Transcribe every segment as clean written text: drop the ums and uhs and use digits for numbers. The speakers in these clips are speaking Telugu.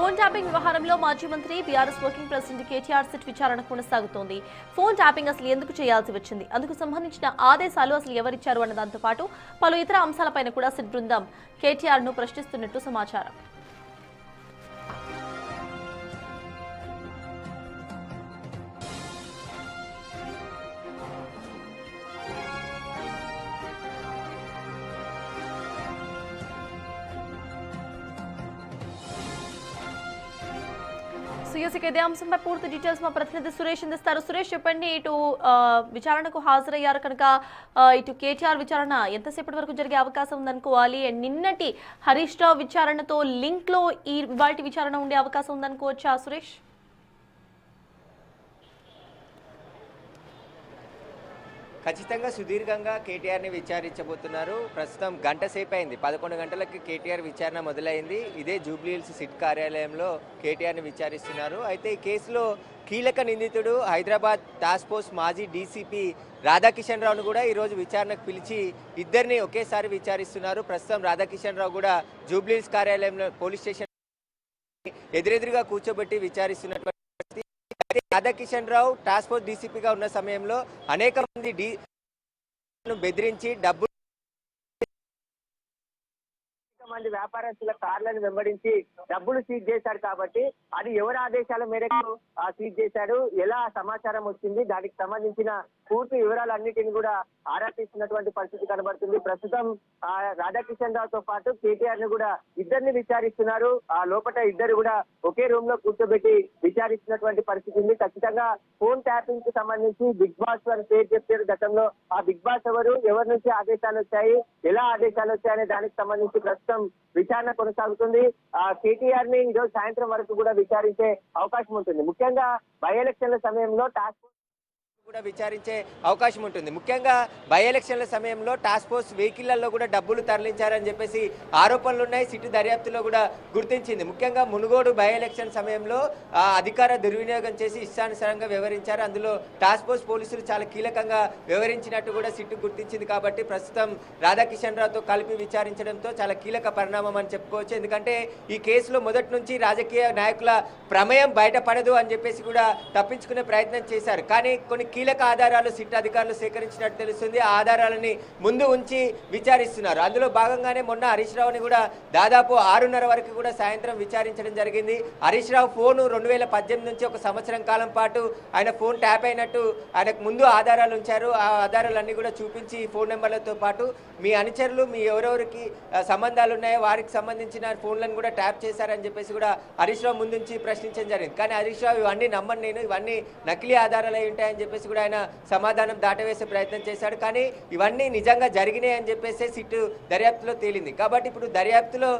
ఫోన్ ట్యాపింగ్ వ్యవహారంలో మాజీ మంత్రి BRS working president KTR SIT విచారణ కొనసాగుతోంది. ఫోన్ ట్యాపింగ్ అసలు ఎందుకు చేయాల్సి వచ్చింది, అందుకు సంబంధించిన ఆదేశాలు అసలు ఎవరిచ్చారు అన్న దాంతో పాటు పలు ఇతర అంశాలపైన కూడా సిట్ బృందం కేటీఆర్ ను ప్రశ్నిస్తున్నట్టు సమాచారం. ఇదే అంశంపై పూర్తి డీటెయిల్స్ మా ప్రతినిధి సురేష్ అందిస్తారు. సురేష్, చెప్పండి, ఇటు విచారణకు హాజరయ్యారు కనుక ఇటు కేటీఆర్ విచారణ ఎంతసేపటి వరకు జరిగే అవకాశం ఉందనుకోవాలి? అండ్ నిన్నటి హరీష్ రావు విచారణతో లింక్ లో ఈ ఇవాల్టి విచారణ ఉండే అవకాశం ఉందనుకోవచ్చా సురేష్? ఖచ్చితంగా సుదీర్ఘంగా కేటీఆర్ని విచారించబోతున్నారు. ప్రస్తుతం గంట సేపు అయింది, 11 గంటలకి కేటీఆర్ విచారణ మొదలైంది. ఇదే జూబ్లీహిల్స్ సిట్ కార్యాలయంలో కేటీఆర్ని విచారిస్తున్నారు. అయితే ఈ కేసులో కీలక నిందితుడు హైదరాబాద్ టాస్క్ ఫోర్స్ మాజీ డీసీపీ రాధాకిషన్ రావును కూడా ఈరోజు విచారణకు పిలిచి ఇద్దరిని ఒకేసారి విచారిస్తున్నారు. ప్రస్తుతం రాధాకిషన్ రావు కూడా జూబ్లీహిల్స్ కార్యాలయంలో పోలీస్ స్టేషన్ ఎదురెదురుగా కూర్చోబెట్టి విచారిస్తున్నటువంటి రాధాకిషన్ రావు టాస్క్ ఫోర్స్ డీసీపీగా ఉన్న సమయంలో అనేక మంది బెదిరించి డబ్బులు మంది వ్యాపారస్తుల కార్లను వెంబడించి డబ్బులు సీజ్ చేశారు. కాబట్టి అది ఎవరి ఆదేశాల మేరకు సీజ్ చేశాడు, ఎలా సమాచారం వచ్చింది, దానికి సంబంధించిన పూర్తి వివరాలన్నిటిని కూడా ఆరా తీస్తున్నటువంటి పరిస్థితి కనబడుతుంది. ప్రస్తుతం రాధాకిషన్ రావుతో పాటు కేటీఆర్ ను కూడా ఇద్దరిని విచారిస్తున్నారు. ఆ లోపల ఇద్దరు కూడా ఒకే రూమ్ లో కూర్చోబెట్టి విచారిస్తున్నటువంటి పరిస్థితి ఉంది. ఖచ్చితంగా ఫోన్ ట్యాపింగ్ కి సంబంధించి బిగ్ బాస్ అని పేరు చెప్పారు గతంలో. ఆ బిగ్ బాస్ ఎవరి నుంచి ఆదేశాలు వచ్చాయి, ఎలా ఆదేశాలు వచ్చాయనే దానికి సంబంధించి ప్రస్తుతం విచారణ కొనసాగుతుంది. కేటీఆర్ ని ఈరోజు సాయంత్రం వరకు కూడా విచారించే అవకాశం ఉంటుంది. ముఖ్యంగా బై ఎలక్షన్ల సమయంలో టాస్క్ ఫోర్స్ కూడా విచారించే అవకాశం ఉంటుంది. ముఖ్యంగా బై ఎలక్షన్ల సమయంలో టాస్క్ ఫోర్స్ వెహికళ్లలో కూడా డబ్బులు తరలించారని చెప్పేసి ఆరోపణలు ఉన్నాయి. సిట్టు దర్యాప్తులో కూడా గుర్తించింది. ముఖ్యంగా మునుగోడు బై ఎలక్షన్ సమయంలో అధికార దుర్వినియోగం చేసి ఇష్టానుసారంగా వ్యవహరించారు. అందులో టాస్క్ ఫోర్స్ పోలీసులు చాలా కీలకంగా వ్యవహరించినట్టు కూడా సిట్టు గుర్తించింది. కాబట్టి ప్రస్తుతం రాధాకిషన్ రావుతో కలిపి విచారించడంతో చాలా కీలక పరిణామం అని చెప్పుకోవచ్చు. ఎందుకంటే ఈ కేసులో మొదటి నుంచి రాజకీయ నాయకుల ప్రమేయం బయటపడదు అని చెప్పేసి కూడా తప్పించుకునే ప్రయత్నం చేశారు. కానీ కొన్ని కీలక ఆధారాలు సిట్ అధికారులు సేకరించినట్టు తెలుస్తుంది. ఆ ఆధారాలని ముందు ఉంచి విచారిస్తున్నారు. అందులో భాగంగానే మొన్న హరీష్ రావుని కూడా దాదాపు 6:30 వరకు కూడా సాయంత్రం విచారించడం జరిగింది. హరీష్ రావు ఫోను 2018 నుంచి 1 సంవత్సరం కాలం పాటు ఆయన ఫోన్ ట్యాప్ అయినట్టు ఆయనకు ముందు ఆధారాలు ఉంచారు. ఆ ఆధారాలన్నీ కూడా చూపించి ఫోన్ నెంబర్లతో పాటు మీ అనుచరులు మీ ఎవరెవరికి సంబంధాలు ఉన్నాయో వారికి సంబంధించిన ఫోన్లను కూడా ట్యాప్ చేశారని చెప్పేసి కూడా హరీష్ రావు ముందుంచి ప్రశ్నించడం జరిగింది. కానీ హరీష్ రావు ఇవన్నీ నమ్మను, నేను ఇవన్నీ నకిలీ ఆధారాలు అయి ఉంటాయని చెప్పేసి కూడా ఆయన సమాధానం దాటవేసే ప్రయత్నం చేశాడు. కానీ ఇవన్నీ నిజంగా జరిగినాయి అని చెప్పేసి సిట్టు దర్యాప్తులో తేలింది. కాబట్టి ఇప్పుడు దర్యాప్తులో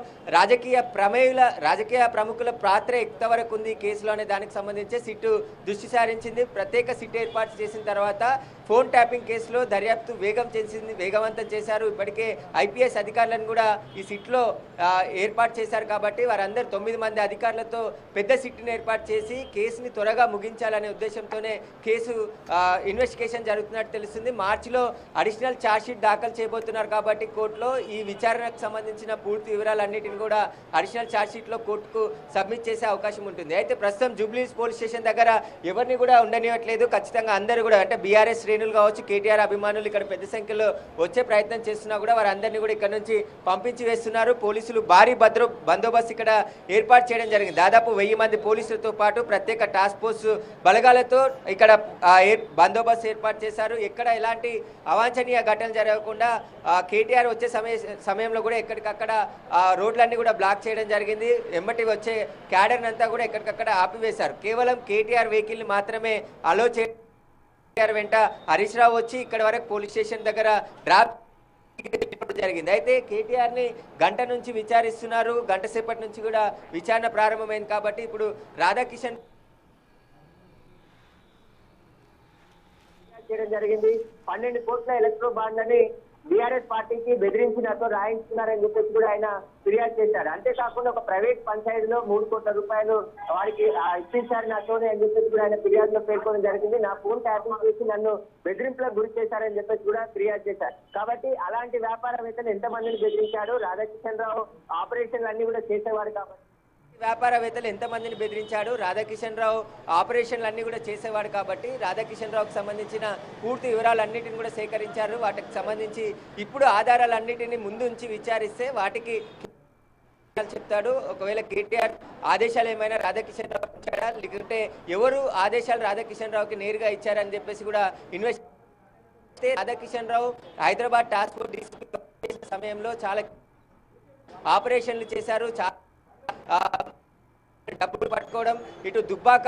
రాజకీయ ప్రముఖుల పాత్ర ఎంతవరకు ఉంది కేసులో అనే దానికి సంబంధించి సిట్టు దృష్టి సారించింది. ప్రత్యేక సిట్ ఏర్పాటు చేసిన తర్వాత ఫోన్ ట్యాపింగ్ కేసులో దర్యాప్తు వేగవంతం చేశారు. ఇప్పటికే ఐపీఎస్ అధికారులను కూడా ఈ సిట్లో ఏర్పాటు చేశారు. కాబట్టి వారందరూ 9 మంది అధికారులతో పెద్ద సిట్ని ఏర్పాటు చేసి కేసుని త్వరగా ముగించాలనే ఉద్దేశంతోనే కేసు ఇన్వెస్టిగేషన్ జరుగుతున్నట్టు తెలుస్తుంది. మార్చిలో అడిషనల్ ఛార్జ్షీట్ దాఖలు చేయబోతున్నారు. కాబట్టి కోర్టులో ఈ విచారణకు సంబంధించిన పూర్తి వివరాలన్నిటిని కూడా అడిషనల్ ఛార్జ్షీట్లో కోర్టుకు సబ్మిట్ చేసే అవకాశం ఉంటుంది. అయితే ప్రస్తుతం జూబ్లీహిల్స్ పోలీస్ స్టేషన్ దగ్గర ఎవరిని కూడా ఉండనివ్వట్లేదు. ఖచ్చితంగా అందరూ కూడా అంటే బీఆర్ఎస్ శ్రేణులు కావచ్చు, కేటీఆర్ అభిమానులు ఇక్కడ పెద్ద సంఖ్యలో వచ్చే ప్రయత్నం చేస్తున్నా కూడా వారందరినీ కూడా ఇక్కడ నుంచి పంపించి వేస్తున్నారు. పోలీసులు భారీ బందోబస్తు ఇక్కడ ఏర్పాటు చేయడం జరిగింది. దాదాపు 1000 మంది పోలీసులతో పాటు ప్రత్యేక టాస్క్ ఫోర్స్ బలగాలతో ఇక్కడ బందోబస్తు ఏర్పాటు చేశారు. ఎక్కడ ఎలాంటి అవాంఛనీయ ఘటనలు జరగకుండా కేటీఆర్ వచ్చే సమయంలో కూడా ఎక్కడికక్కడ రోడ్లన్నీ కూడా బ్లాక్ చేయడం జరిగింది. వెంబటి వచ్చే క్యాడర్ అంతా కూడా ఎక్కడికక్కడ ఆపివేశారు. కేవలం కేటీఆర్ వెహికల్ని మాత్రమే అలో కేటీఆర్ వెంట హరీష్ రావు వచ్చి ఇక్కడ వరకు పోలీస్ స్టేషన్ దగ్గర డ్రాప్ జరిగింది. అయితే కేటీఆర్ ని గంట నుంచి విచారిస్తున్నారు. గంట సేపటి నుంచి కూడా విచారణ ప్రారంభమైంది. కాబట్టి ఇప్పుడు రాధాకిషన్ చేయడం జరిగింది. 12 కోట్ల ఎలక్ట్రో బాండ్లని బీఆర్ఎస్ పార్టీకి బెదిరించినట్టు రాయించుకున్నారని చెప్పేసి కూడా ఆయన ఫిర్యాదు చేశారు. అంతేకాకుండా ఒక ప్రైవేట్ పంచాయతీలో 3 కోట్ల రూపాయలు వారికి ఇప్పించారు నాతోనే అని చెప్పేసి కూడా ఆయన ఫిర్యాదులో పేర్కొనడం జరిగింది. నా ఫోన్ ట్యాపింగ్ చేసి నన్ను బెదిరింపులకు గురి చేశారని చెప్పేసి కూడా ఫిర్యాదు చేశారు. కాబట్టి అలాంటి వ్యాపారవేత్తలు ఎంతమందిని బెదిరించారు, రాధాకిషన్ రావు ఆపరేషన్లు అన్ని కూడా చేసేవారు. కాబట్టి వ్యాపారవేత్తలు ఎంతమందిని బెదిరించాడు, రాధాకిషన్ రావు ఆపరేషన్లు అన్నీ కూడా చేసేవాడు కాబట్టి రాధాకిషన్ రావుకి సంబంధించిన పూర్తి వివరాలన్నిటిని కూడా సేకరించారు. వాటికి సంబంధించి ఇప్పుడు ఆధారాలన్నిటిని ముందుంచి విచారిస్తే వాటికి చెప్తాడు. ఒకవేళ కేటీఆర్ ఆదేశాలు ఏమైనా రాధాకిషన్ రావు ఇచ్చారా, లేకుంటే ఎవరు ఆదేశాలు రాధాకిషన్ రావుకి నేరుగా ఇచ్చారని చెప్పేసి కూడా invest Radhakishan Rao Hyderabad task force సమయంలో చాలా ఆపరేషన్లు చేశారు. డబ్బులు పట్టుకోవడం, ఇటు దుబ్బాక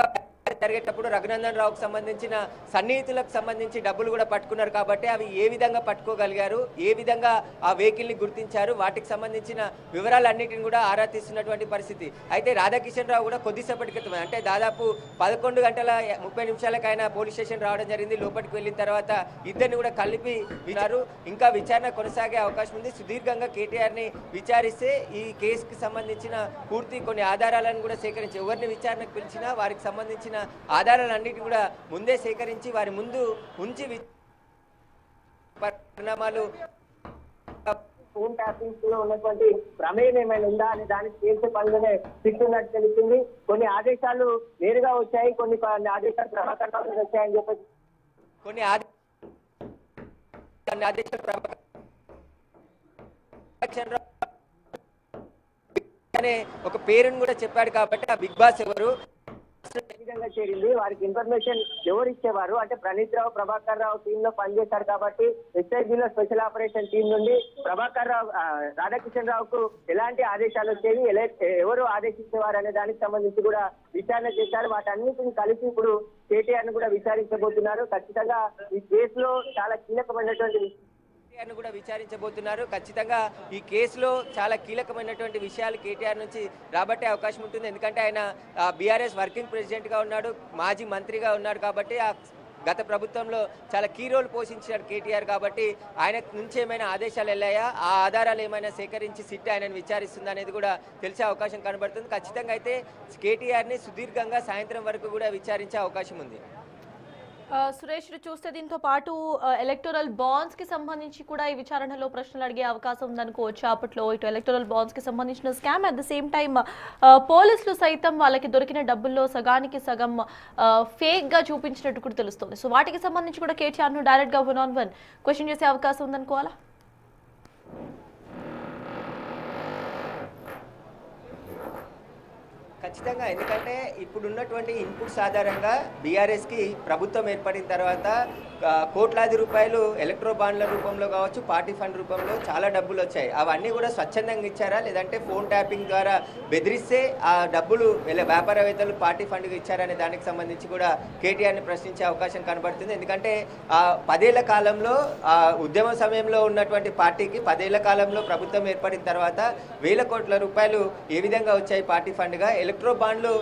జరిగేటప్పుడు రఘునందన్ రావుకు సంబంధించిన సన్నిహితులకు సంబంధించి డబ్బులు కూడా పట్టుకున్నారు కాబట్టి అవి ఏ విధంగా పట్టుకోగలిగారు, ఏ విధంగా ఆ వెహికల్ని గుర్తించారు, వాటికి సంబంధించిన వివరాలన్నిటిని కూడా ఆరా తీస్తున్నటువంటి పరిస్థితి. అయితే రాధాకిషన్ రావు కూడా కొద్దిసేపటి క్రితం అంటే దాదాపు 11 గంటల 30 నిమిషాలకు ఆయన పోలీస్ స్టేషన్ రావడం జరిగింది. లోపలికి వెళ్ళిన తర్వాత ఇద్దరిని కూడా కలిపి విచారు. ఇంకా విచారణ కొనసాగే అవకాశం ఉంది. సుదీర్ఘంగా కేటీఆర్ని విచారిస్తే ఈ కేసుకి సంబంధించిన పూర్తి కొన్ని ఆధారాలను కూడా సేకరించి ఎవరిని విచారణకు పిలిచినా వారికి సంబంధించిన ఆధారాలన్నిటి కూడా ముందే సేకరించి వారి ముందు ఉంచి పరిణామాలు ఫోన్ ట్యాపింగ్స్ లో ఉన్నటువంటి ప్రమేయం ఏమైనా ఉందా అనే దానికి తేల్చే పనిలోనే తిట్టున్నట్టు తెలిసింది. కొన్ని ఆదేశాలు నేరుగా వచ్చాయి, కొన్ని ఆదేశాలు ప్రభాకర్ రావు వచ్చాయని చెప్పేసి కొన్ని ఆదేశాలు అనే ఒక పేరును కూడా చెప్పాడు కాబట్టి ఆ బిగ్ బాస్ ఎవరు విధంగా చేరింది, వారికి ఇన్ఫర్మేషన్ ఎవరు ఇచ్చేవారు అంటే ప్రణీత్ రావు ప్రభాకర్ రావు టీమ్ లో పనిచేశారు కాబట్టి ఎస్ఐబిలో స్పెషల్ ఆపరేషన్ టీం నుండి ప్రభాకర్ రావు రాధాకిషన్ రావుకు ఎలాంటి ఆదేశాలు వచ్చేవి, ఎవరు ఆదేశించేవారు అనే దానికి సంబంధించి కూడా విచారణ చేశారు. వాటన్నిటిని కలిసి ఇప్పుడు కేటీఆర్ ను కూడా విచారించబోతున్నారు. ఖచ్చితంగా ఈ కేసులో చాలా కీలకమైనటువంటి కూడా విచారించబోతున్నారు. ఖచ్చితంగా ఈ కేసులో చాలా కీలకమైనటువంటి విషయాలు కేటీఆర్ నుంచి రాబట్టే అవకాశం ఉంటుంది. ఎందుకంటే ఆయన బీఆర్ఎస్ వర్కింగ్ ప్రెసిడెంట్ గా ఉన్నాడు, మాజీ మంత్రిగా ఉన్నాడు కాబట్టి గత ప్రభుత్వంలో చాలా కీ రోల్ పోషించాడు కేటీఆర్ కాబట్టి ఆయన నుంచి ఏమైనా ఆదేశాలు వెళ్ళాయా, ఆ ఆధారాలు ఏమైనా సేకరించి సిట్ ఆయనను విచారిస్తుందా అనేది కూడా తెలిసే అవకాశం కనబడుతుంది. ఖచ్చితంగా అయితే కేటీఆర్ని సుదీర్ఘంగా సాయంత్రం వరకు కూడా విచారించే అవకాశం ఉంది. సురేష్ చూస్తే దీంతో పాటు ఎలక్టోరల్ బాండ్స్ కి సంబంధించి కూడా ఈ విచారణలో ప్రశ్నలు అడిగే అవకాశం ఉందనుకోవచ్చు. అప్పట్లో ఇటు ఎలక్టోరల్ బాండ్స్ కి సంబంధించిన scam, at the same time పోలీసులు సైతం వాళ్ళకి దొరికిన డబ్బుల్లో సగానికి సగం ఫేక్ గా చూపించినట్టు కూడా తెలుస్తుంది. సో వాటికి సంబంధించి కూడా కేటీఆర్ ను డైరెక్ట్ గా 1-on-1 క్వశ్చన్ చేసే అవకాశం ఉందనుకోవాలా? ఖచ్చితంగా, ఎందుకంటే ఇప్పుడున్నటువంటి ఇన్పుట్స్ ఆధారంగా బీఆర్ఎస్కి ప్రభుత్వం ఏర్పడిన తర్వాత కోట్లాది రూపాయలు ఎలక్ట్రో బాండ్ల రూపంలో కావచ్చు, పార్టీ ఫండ్ రూపంలో చాలా డబ్బులు వచ్చాయి. అవన్నీ కూడా స్వచ్ఛందంగా ఇచ్చారా, లేదంటే ఫోన్ ట్యాపింగ్ ద్వారా బెదిరిస్తే ఆ డబ్బులు వ్యాపారవేత్తలు పార్టీ ఫండ్గా ఇచ్చారనే దానికి సంబంధించి కూడా కేటీఆర్ని ప్రశ్నించే అవకాశం కనబడుతుంది. ఎందుకంటే 10 ఏళ్ల కాలంలో ఉద్యమ సమయంలో ఉన్నటువంటి పార్టీకి 10 ఏళ్ల కాలంలో ప్రభుత్వం ఏర్పడిన తర్వాత వేల కోట్ల రూపాయలు ఏ విధంగా వచ్చాయి పార్టీ ఫండ్గా, ఎలక్ట్రో బాండ్లు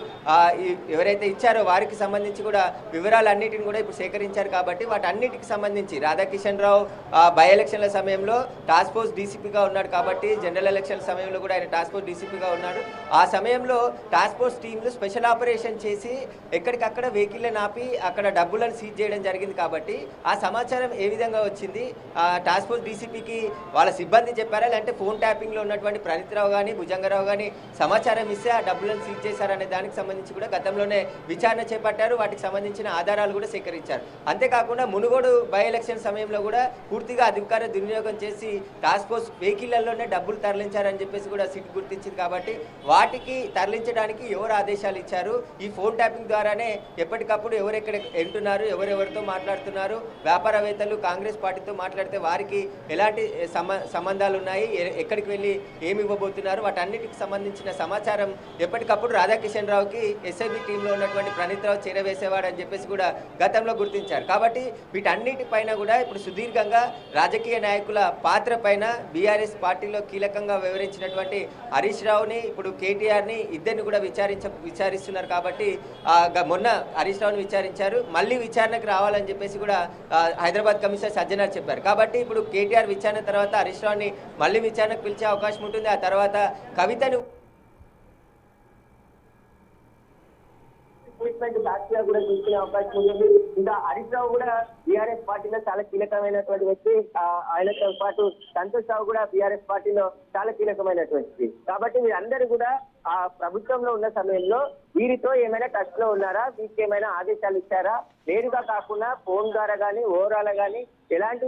ఎవరైతే ఇచ్చారో వారికి సంబంధించి కూడా వివరాలన్నిటిని కూడా ఇప్పుడు సేకరించారు. కాబట్టి వాటన్నిటికి సంబంధించి రాధాకిషన్ రావు బై ఎలక్షన్ల సమయంలో టాస్క్ ఫోర్స్ డీసీపీగా ఉన్నాడు కాబట్టి జనరల్ ఎలక్షన్ల సమయంలో కూడా ఆయన టాస్క్ ఫోర్స్ డీసీపీగా ఉన్నాడు. ఆ సమయంలో టాస్క్ ఫోర్స్ టీంలు స్పెషల్ ఆపరేషన్ చేసి ఎక్కడికక్కడ వెహికల్ని ఆపి అక్కడ డబ్బులను సీజ్ చేయడం జరిగింది. కాబట్టి ఆ సమాచారం ఏ విధంగా వచ్చింది, టాస్క్ ఫోర్స్ డీసీపీకి వాళ్ళ సిబ్బంది చెప్పారా, లేదంటే ఫోన్ ట్యాపింగ్లో ఉన్నటువంటి ప్రణీత్ రావు కానీ భుజంగరావు కానీ సమాచారం ఇస్తే ఆ డబ్బులను సీజ్ చేశారనే దానికి సంబంధించి కూడా గతంలోనే విచారణ చేపట్టారు. వాటికి సంబంధించిన ఆధారాలు కూడా సేకరించారు. అంతేకాకుండా మునుగోడు బై ఎలక్షన్ సమయంలో కూడా పూర్తిగా అధికార దుర్వినియోగం చేసి టాస్క్ ఫోర్స్ వెహికల్లలోనే డబ్బులు తరలించారని చెప్పేసి కూడా సిట్ గుర్తించింది. కాబట్టి వాటికి తరలించడానికి ఎవరు ఆదేశాలు ఇచ్చారు, ఈ ఫోన్ ట్యాపింగ్ ద్వారానే ఎప్పటికప్పుడు ఎవరెక్కడ ఎంటున్నారు, ఎవరెవరితో మాట్లాడుతున్నారు, వ్యాపారవేత్తలు కాంగ్రెస్ పార్టీతో మాట్లాడితే వారికి ఎలాంటి సంబంధాలు ఉన్నాయి, ఎక్కడికి వెళ్ళి ఏమి ఇవ్వబోతున్నారు, వాటన్నిటికి సంబంధించిన సమాచారం ఎప్పటికప్పుడు రాధాకిషన్ రావుకి ఎస్ఐబి టీంలో ఉన్నటువంటి ప్రణీత్ రావు చేరవేసేవాడని చెప్పేసి కూడా గతంలో గుర్తించారు. కాబట్టి వీటన్నిటిపైన కూడా ఇప్పుడు సుదీర్ఘంగా రాజకీయ నాయకుల పాత్ర పైన బీఆర్ఎస్ పార్టీలో కీలకంగా వివరించినటువంటి హరీష్ రావుని ఇప్పుడు కేటీఆర్ని ఇద్దరిని కూడా విచారిస్తున్నారు. కాబట్టి మొన్న హరీష్ రావుని విచారించారు, మళ్ళీ విచారణకు రావాలని చెప్పేసి కూడా హైదరాబాద్ కమిషనర్ సజ్జనార్ చెప్పారు. కాబట్టి ఇప్పుడు కేటీఆర్ విచారణ తర్వాత హరీష్ రావుని మళ్ళీ విచారణకు పిలిచే అవకాశం ఉంటుంది. ఆ తర్వాత కవితను సాక్షిగా కూడా చూసుకునే అవకాశం ఉంది. ఇంకా హరీష్ రావు కూడా బీఆర్ఎస్ పార్టీలో చాలా కీలకమైనటువంటి వ్యక్తి, ఆయనతో పాటు సంతోష్ రావు కూడా బీఆర్ఎస్ పార్టీలో చాలా కీలకమైనటువంటి. కాబట్టి వీరందరూ కూడా ఆ ప్రభుత్వంలో ఉన్న సమయంలో వీరితో ఏమైనా టచ్ లో ఉన్నారా, వీరికి ఏమైనా ఆదేశాలు ఇచ్చారా, నేరుగా కాకుండా ఫోన్ ద్వారా కానీ ఓవరాల్ గానీ ఎలాంటి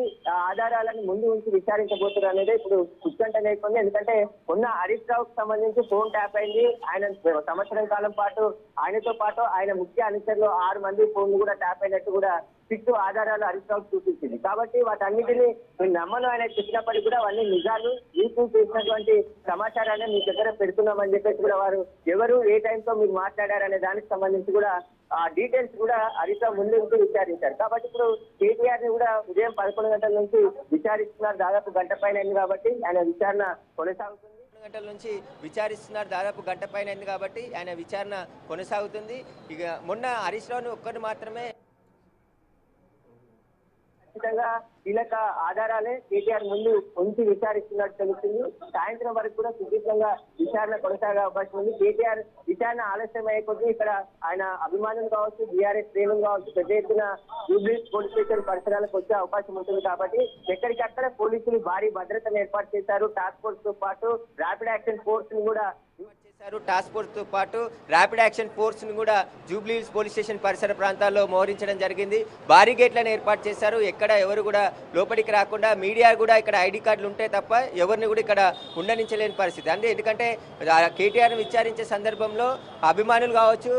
ఆధారాలను ముందు ఉంచి విచారించబోతున్నారు అనేది ఇప్పుడు ఉత్కంఠ నేర్కొంది. ఎందుకంటే ఉన్న హరీష్ రావుకు సంబంధించి ఫోన్ ట్యాప్ అయింది. ఆయన సంవత్సరం కాలం పాటు ఆయనతో పాటు ఆయన ముఖ్య అనుచరులు 6 మంది ఫోన్లు కూడా ట్యాప్ అయినట్టు కూడా సిట్టు ఆధారాలు హరీష్ రావు చూపించింది. కాబట్టి వాటన్నిటిని మీరు నమ్మను ఆయన చెప్పినప్పటికీ కూడా అవన్నీ నిజాలు, మీకు చేసినటువంటి సమాచారాన్ని మీ దగ్గర పెడుతున్నామని చెప్పేసి కూడా వారు ఎవరు ఏ టైంతో మీరు మాట్లాడారనే దానికి సంబంధించి కూడా ఆ డీటెయిల్స్ కూడా హరీష్ రావు ముందు నుంచి విచారించారు. కాబట్టి ఇప్పుడు కేటీఆర్ ని కూడా ఉదయం 11 గంటల నుంచి విచారిస్తున్నారు. దాదాపు గంట పైన అయింది కాబట్టి ఆయన విచారణ కొనసాగుతుంది. గంటల నుంచి విచారిస్తున్నారు. దాదాపు గంట పైన అయింది కాబట్టి ఆయన విచారణ కొనసాగుతుంది. ఇక మొన్న హరీష్ రావుని ఒక్కరు మాత్రమే ఖచ్చితంగా కీలక ఆధారాలే కేటీఆర్ ముందు ఉంచి విచారిస్తున్నట్టు తెలుస్తుంది. సాయంత్రం వరకు కూడా సుదీర్ఘంగా విచారణ కొనసాగే అవకాశం ఉంది. కేటీఆర్ విచారణ ఆలస్యం అయ్యే కొద్దీ ఇక్కడ ఆయన అభిమానులు కావచ్చు, బీఆర్ఎస్ శ్రేణులు కావచ్చు పెద్ద ఎత్తున జూబ్లీహిల్స్ పోలీస్ స్టేషన్ పరిసరాలకు వచ్చే అవకాశం ఉంటుంది. కాబట్టి ఎక్కడికక్కడ పోలీసులు భారీ భద్రతను ఏర్పాటు చేశారు. టాస్క్ ఫోర్స్ తో పాటు ర్యాపిడ్ యాక్షన్ ఫోర్స్ ని కూడా టాస్క్ ఫోర్స్ తో పాటు ర్యాపిడ్ యాక్షన్ ఫోర్స్ ని కూడా జూబ్లీహిల్స్ పోలీస్ స్టేషన్ పరిసర ప్రాంతాల్లో మోహరించడం జరిగింది. భారీ గేట్లను ఏర్పాటు చేశారు. ఎక్కడ ఎవరు కూడా లోపలికి రాకుండా, మీడియా కూడా ఇక్కడ ఐడి కార్డులు ఉంటే తప్ప ఎవరిని కూడా ఇక్కడ ఉండనించలేని పరిస్థితి. అంటే ఎందుకంటే కేటీఆర్ని విచారించే సందర్భంలో అభిమానులు కావచ్చు,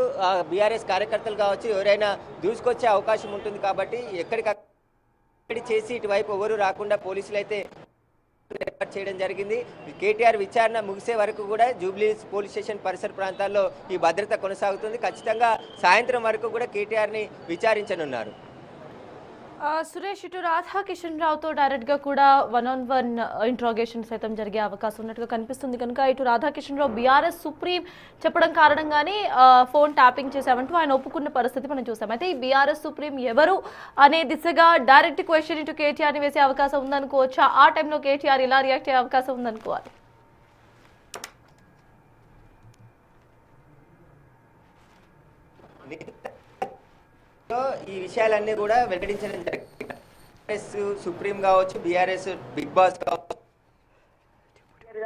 బీఆర్ఎస్ కార్యకర్తలు కావచ్చు ఎవరైనా దూసుకొచ్చే అవకాశం ఉంటుంది. కాబట్టి ఎక్కడికక్కడ చేసి ఇటువైపు ఎవరు రాకుండా పోలీసులు అయితే ఏర్పాటు చేయడం జరిగింది. కేటీఆర్ విచారణ ముగిసే వరకు కూడా జూబ్లీహిల్స్ పోలీస్ స్టేషన్ పరిసర ప్రాంతాల్లో ఈ భద్రత కొనసాగుతుంది. ఖచ్చితంగా సాయంత్రం వరకు కూడా కేటీఆర్ని విచారించనున్నారు. సురేష్, ఇటు రాధాకిషన్ రావుతో డైరెక్ట్ గా కూడా 1-on-1 ఇంట్రాగేషన్ సైతం జరిగే అవకాశం ఉన్నట్టుగా కనిపిస్తుంది. కనుక ఇటు రాధాకిషన్ రావు బీఆర్ఎస్ సుప్రీం చెప్పడం కారణంగానే ఫోన్ ట్యాపింగ్ చేశామంటూ ఆయన ఒప్పుకున్న పరిస్థితి మనం చూసాం. అయితే ఈ బీఆర్ఎస్ సుప్రీం ఎవరు అనే దిశగా డైరెక్ట్ క్వశ్చన్ ఇటు కేటీఆర్ ని వేసే అవకాశం ఉందనుకోవచ్చా? ఆ టైంలో కేటీఆర్ ఇలా రియాక్ట్ అయ్యే అవకాశం ఉందనుకోవాలి? ఈ విషయాలన్నీ కూడా వెల్లడించడం జరిగింది. బీఆర్ఎస్ సుప్రీం కావచ్చు, బీఆర్ఎస్ బిగ్ బాస్ కావచ్చు,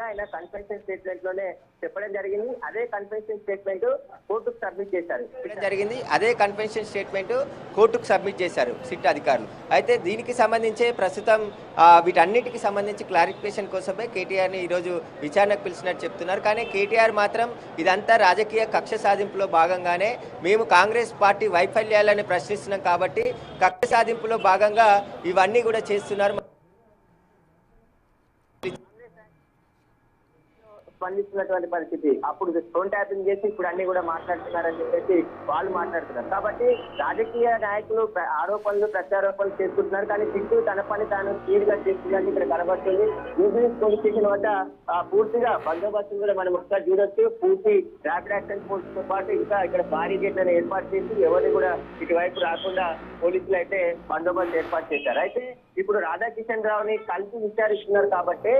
ఆయన కన్ఫెషన్ స్టేట్మెంట్ లోనే చెప్పడం జరిగింది. అదే కన్ఫెషన్ స్టేట్మెంట్ కోర్టుకు సబ్మిట్ చేశారు. అదే కన్ఫెషన్ స్టేట్మెంట్ కోర్టుకు సబ్మిట్ చేశారు సిట్ అధికారులు. అయితే దీనికి సంబంధించి ప్రస్తుతం వీటన్నిటికి సంబంధించి క్లారిఫికేషన్ కోసమే కేటీఆర్ని ఈరోజు విచారణకు పిలిచినట్టు చెప్తున్నారు. కానీ కేటీఆర్ మాత్రం ఇదంతా రాజకీయ కక్ష సాధింపులో భాగంగానే మేము కాంగ్రెస్ పార్టీ వైఫల్యాలను ప్రశ్నిస్తున్నాం కాబట్టి కక్ష సాధింపులో భాగంగా ఇవన్నీ కూడా చేస్తున్నారు. స్పందిస్తున్నటువంటి పరిస్థితి. అప్పుడు ఫోన్ ట్యాపింగ్ చేసి ఇప్పుడు అన్ని కూడా మాట్లాడుతున్నారని చెప్పేసి వాళ్ళు మాట్లాడుతున్నారు. కాబట్టి రాజకీయ నాయకులు ఆరోపణలు ప్రత్యారోపణలు చేసుకుంటున్నారు. కానీ సిట్టు తన పని తాను స్పీడ్ గా చేస్తుందని ఇక్కడ కనబడుతుంది. జూబ్లీహిల్స్ పోలీస్ స్టేషన్ వద్ద పూర్తిగా బందోబస్తు కూడా మనం ఒకసారి చూడొచ్చు. పూర్తి ర్యాపిడ్ యాక్షన్ ఫోర్స్ తో పాటు ఇంకా ఇక్కడ భారీ గేట్లను ఏర్పాటు చేసి ఎవరిని కూడా ఇటువైపు రాకుండా పోలీసులు అయితే బందోబస్తు ఏర్పాటు చేశారు. అయితే ఇప్పుడు రాధాకిషన్ రావుని కలిసి విచారిస్తున్నారు కాబట్టి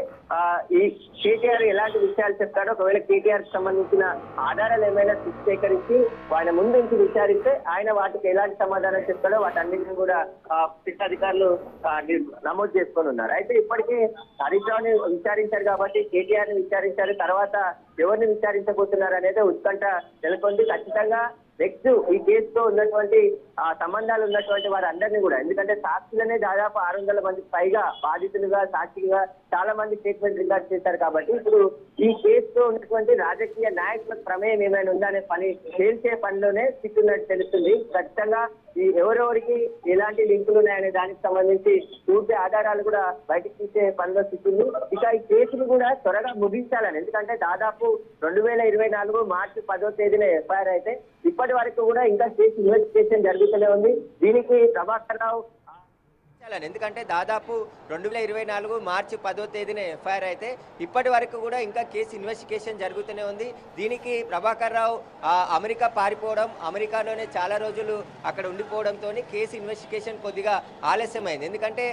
ఈ కేటీఆర్ ఎలాంటి విషయాలు చెప్తాడో, ఒకవేళ కేటీఆర్ కి సంబంధించిన ఆధారాలు ఏమైనా సేకరించి ఆయన ముందు నుంచి విచారిస్తే ఆయన వాటికి ఎలాంటి సమాధానం చెప్తాడో వాటన్నింటినీ కూడా సిట్ అధికారులు నమోదు చేసుకొని ఉన్నారు. అయితే ఇప్పటికే హరీష్ రావుని విచారించారు కాబట్టి కేటీఆర్ ని విచారించారు. తర్వాత ఎవరిని విచారించబోతున్నారు అనేది ఉత్కంఠ నెలకొంది. ఖచ్చితంగా నెక్స్ట్ ఈ కేసుతో ఉన్నటువంటి సంబంధాలు ఉన్నటువంటి వారందరినీ కూడా, ఎందుకంటే సాక్షులనే దాదాపు 600 మందికి పైగా బాధితులుగా, సాక్షిగా చాలా మంది స్టేట్మెంట్ రికార్డ్ చేశారు. కాబట్టి ఇప్పుడు ఈ కేసుతో ఉన్నటువంటి రాజకీయ నాయకుల ప్రమేయం ఏమైనా ఉందనే పని తేల్చే పనిలోనే సిట్టున్నట్టు తెలుస్తుంది. ఖచ్చితంగా ఈ ఎవరెవరికి ఎలాంటి లింకులు ఉన్నాయనే దానికి సంబంధించి పూర్తి ఆధారాలు కూడా బయటకు తీసే పనిలో సిట్టుంది. ఇక ఈ కేసులు కూడా త్వరగా ముగించాలని, ఎందుకంటే దాదాపు 2024 మార్చి 10వ తేదీన ఎఫ్ఐఆర్ అయితే ఇప్పటి వరకు కూడా ఇంకా కేసు ఇన్వెస్టిగేషన్ జరుగుతూనే ఉంది. దీనికి ప్రభాకర్ రావు ఎందుకంటే దాదాపు 2024 మార్చి 10వ తేదీన ఎఫ్ఐఆర్ అయితే ఇప్పటి వరకు కూడా ఇంకా కేసు ఇన్వెస్టిగేషన్ జరుగుతూనే ఉంది. దీనికి ప్రభాకర్ రావు అమెరికా పారిపోవడం, అమెరికాలోనే చాలా రోజులు అక్కడ ఉండిపోవడంతో కేసు ఇన్వెస్టిగేషన్ కొద్దిగా ఆలస్యమైంది. ఎందుకంటే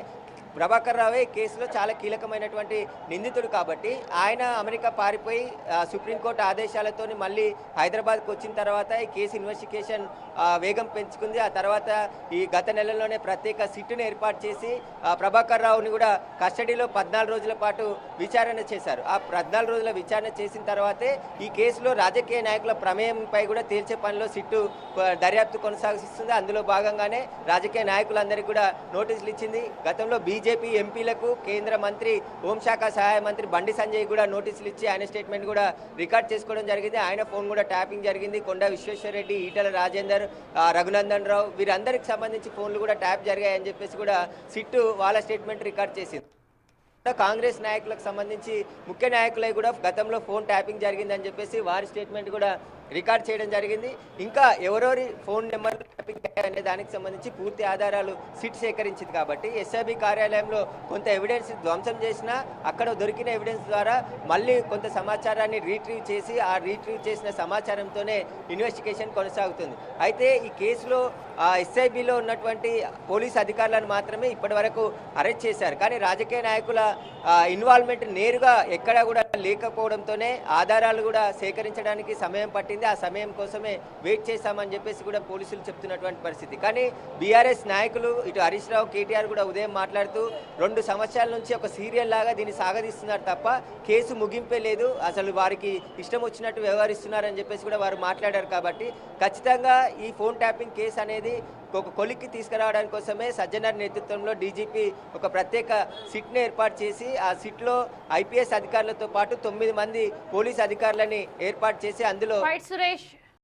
ప్రభాకర్ రావే ఈ కేసులో చాలా కీలకమైనటువంటి నిందితుడు కాబట్టి ఆయన అమెరికా పారిపోయి సుప్రీంకోర్టు ఆదేశాలతోని మళ్ళీ హైదరాబాద్కి వచ్చిన తర్వాత ఈ కేసు ఇన్వెస్టిగేషన్ వేగం పెంచుకుంది. ఆ తర్వాత ఈ గత నెలలోనే ప్రత్యేక సిట్టును ఏర్పాటు చేసి ప్రభాకర్ రావుని కూడా కస్టడీలో 14 రోజుల పాటు విచారణ చేశారు. ఆ 14 రోజుల విచారణ చేసిన తర్వాతే ఈ కేసులో రాజకీయ నాయకుల ప్రమేయంపై కూడా తేల్చే పనిలో సిట్టు దర్యాప్తు కొనసాగిస్తుంది. అందులో భాగంగానే రాజకీయ నాయకులందరికీ కూడా నోటీసులు ఇచ్చింది. గతంలో బీజేపీ ఎంపీలకు కేంద్ర మంత్రి హోంశాఖ సహాయ మంత్రి బండి సంజయ్ కూడా నోటీసులు ఇచ్చి ఆయన స్టేట్మెంట్ కూడా రికార్డ్ చేసుకోవడం జరిగింది. ఆయన ఫోన్ కూడా ట్యాపింగ్ జరిగింది. కొండా విశ్వేశ్వరరెడ్డి, ఈటల రాజేందర్, రఘునందన్ రావు వీరందరికి సంబంధించి ఫోన్లు కూడా ట్యాప్ జరిగాయని చెప్పేసి కూడా సిట్టు వాళ్ళ స్టేట్మెంట్ రికార్డ్ చేసింది. కాంగ్రెస్ నాయకులకు సంబంధించి ముఖ్య నాయకులై కూడా గతంలో ఫోన్ ట్యాపింగ్ జరిగిందని చెప్పేసి వారి స్టేట్మెంట్ కూడా రికార్డ్ చేయడం జరిగింది. ఇంకా ఎవరెవరి ఫోన్ నెంబర్ ట్యాపింగ్ అనే దానికి సంబంధించి పూర్తి ఆధారాలు సిట్ సేకరించింది కాబట్టి ఎస్ఐబి కార్యాలయంలో కొంత ఎవిడెన్స్ ధ్వంసం చేసినా అక్కడ దొరికిన ఎవిడెన్స్ ద్వారా మళ్ళీ కొంత సమాచారాన్ని రీట్రీవ్ చేసి ఆ రీట్రీవ్ చేసిన సమాచారంతోనే ఇన్వెస్టిగేషన్ కొనసాగుతుంది. అయితే ఈ కేసులో ఎస్ఐబిలో ఉన్నటువంటి పోలీస్ అధికారులను మాత్రమే ఇప్పటి వరకు అరెస్ట్ చేశారు. కానీ రాజకీయ నాయకుల ఇన్వాల్వ్మెంట్ నేరుగా ఎక్కడా కూడా లేకపోవడంతోనే ఆధారాలు కూడా సేకరించడానికి సమయం పట్టింది. ఆ సమయం కోసమే వెయిట్ చేశామని చెప్పేసి కూడా పోలీసులు చెప్తున్నటువంటి పరిస్థితి. కానీ బీఆర్ఎస్ నాయకులు ఇటు హరీష్ రావు, కేటీఆర్ కూడా ఉదయం మాట్లాడుతూ 2 సంవత్సరాల నుంచి ఒక సీరియల్ లాగా దీన్ని సాగదీస్తున్నారు తప్ప కేసు ముగింపే లేదు, అసలు వారికి ఇష్టం వచ్చినట్టు వ్యవహరిస్తున్నారని చెప్పేసి కూడా వారు మాట్లాడారు. కాబట్టి ఖచ్చితంగా ఈ ఫోన్ ట్యాపింగ్ కేసు అనేది ఒక కొలిక్కి తీసుకురావడానికి కోసమే సజ్జనర్ నేతృత్వంలో డీజీపీ ఒక ప్రత్యేక సిట్ని ఏర్పాటు చేసి ఆ సిట్లో ఐపీఎస్ అధికారులతో పాటు 9 మంది పోలీస్ అధికారులని ఏర్పాటు చేసి అందులో సురేష్